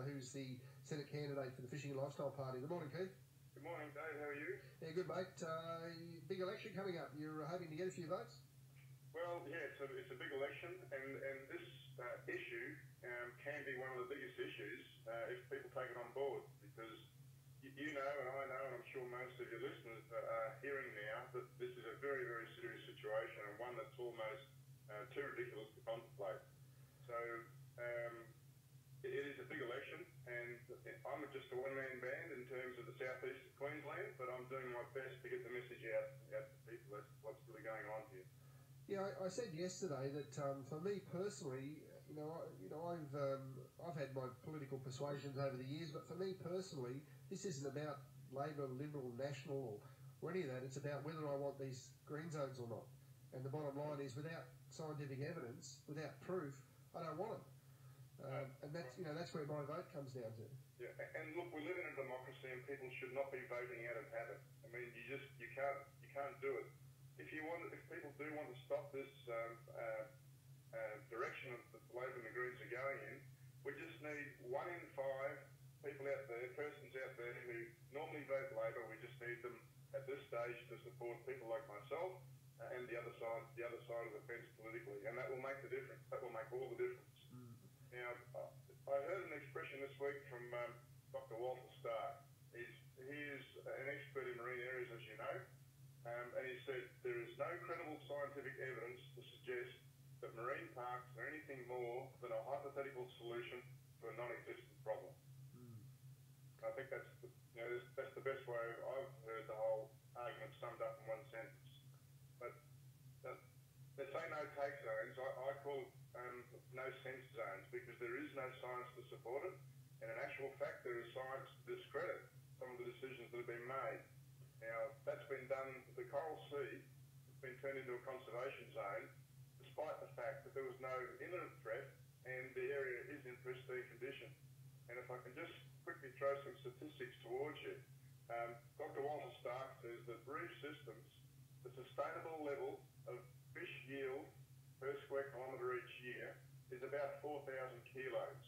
who's the Senate candidate for the Fishing and Lifestyle Party. Good morning, Keith. Good morning, Dave. How are you? Yeah, good, mate. Big election coming up. You're hoping to get a few votes? Well, yeah, it's a big election, and this issue can be one of the biggest issues if people take it on board, because you know, and I know, and I'm sure most of your listeners are hearing now that this is a very, very serious situation, and one that's almost too ridiculous to contemplate. So it is a big election, and I'm just a one-man band in terms of the southeast of Queensland, but I'm doing my best to get the message out to people. That's what's really going on here. Yeah, I said yesterday that for me personally, I've had my political persuasions over the years, but for me personally, this isn't about Labor, Liberal, National, or any of that. It's about whether I want these green zones or not. And the bottom line is, without scientific evidence, without proof, I don't want them. And that's where my vote comes down to. Yeah, and look, we live in a democracy, and people should not be voting out of habit. I mean, you can't do it. If people do want to stop this direction of the Labor and the Greens are going in, we just need 1 in 5 persons out there who normally vote Labor. We just need them at this stage to support people like myself and the other side of the fence politically, and that will make the difference. That will make all the difference. Now, I heard an expression this week from Dr. Walter Stark. He is an expert in marine areas, as you know. And he said there is no credible scientific evidence to suggest that marine parks are anything more than a hypothetical solution to a non-existent problem. I think that's the best way I've heard the whole argument summed up in one sentence. But they say no take zones. I call it no sense zones, because there is no science to support it, and in actual fact there is science to discredit some of the decisions that have been made. Now, that's been done. The Coral Sea has been turned into a conservation zone, despite the fact that there was no imminent threat and the area is in pristine condition. And if I can just quickly throw some statistics towards you, Dr. Walter Stark says that reef systems, the sustainable level of fish yield per square kilometre each year is about 4,000 kilos.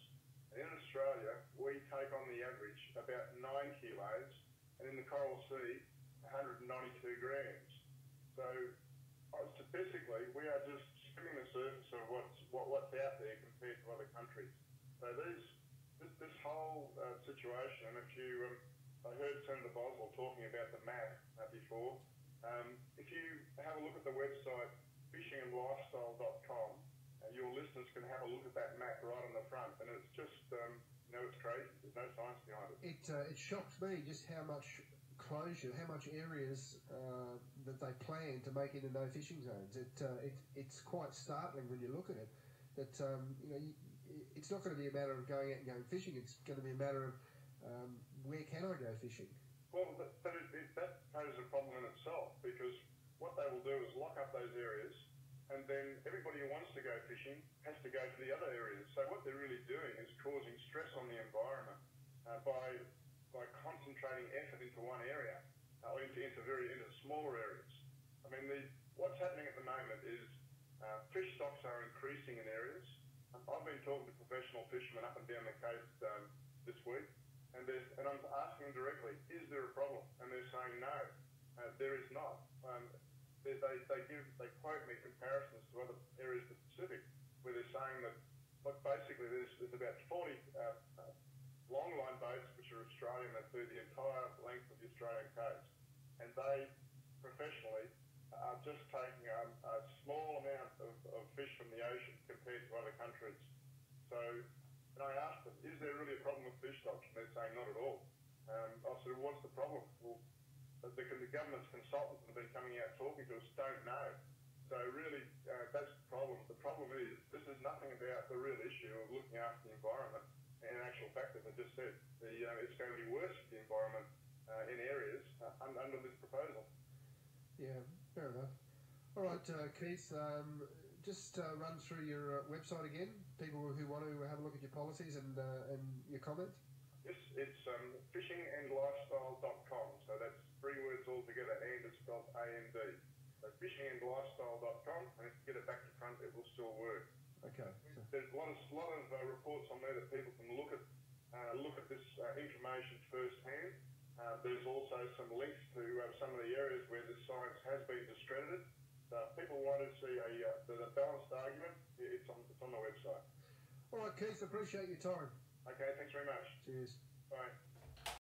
And in Australia, we take on the average about 9 kilos, and in the Coral Sea, 192 grams. So statistically, we are just skimming the surface of what's out there compared to other countries. So this whole situation, and I heard Senator Boswell talking about the map before. If you have a look at the website fishinganдлifestyle.com, your listeners can have a look at that map right on the front, and it's just it's crazy. There's no science behind it. It shocks me just how much closure, how much areas that they plan to make into no fishing zones. It's quite startling when you look at it. That it's not going to be a matter of going out and going fishing. It's going to be a matter of where can I go fishing? Well, that poses a problem in itself, because what they will do is lock up those areas, and then everybody who wants to go fishing has to go to the other areas. So what they're really doing is causing stress on the environment by concentrating effort into one area, or into smaller areas. I mean, what's happening at the moment is fish stocks are increasing in areas. I've been talking to professional fishermen up and down the coast this week, and I'm asking them directly, is there a problem? And they're saying no, there is not. They quote me comparisons to other areas of the Pacific, where they're saying that, look, basically there's about 40 longline boats which are Australian that do the entire length of the Australian coast, and they professionally are just taking a small amount of fish from the ocean compared to other countries. So, and I asked them, is there really a problem with fish stocks? And they're saying not at all. I said, what's the problem? Well, the government's consultants have been coming out talking to us don't know. So really, that's the problem. The problem is, this is nothing about the real issue of looking after the environment. And in actual fact, as I just said, it's going to be worse for the environment in areas under this proposal. Yeah, fair enough. All right, Keith, just run through your website again, people who want to have a look at your policies and your comment. Yes, it's fishinganдлifestyle.com. So that's 3 words all together, and it's spelled A-N-D. So fishinganдлifestyle.com, and if you get it back to front, it will still work. Okay. There's a lot of reports on there that people can look at this information firsthand. There's also some links to some of the areas where the science has been discredited. So if people want to see the balanced argument, it's on the website. All right, Keith, appreciate your time. Okay, thanks very much. Cheers. Bye.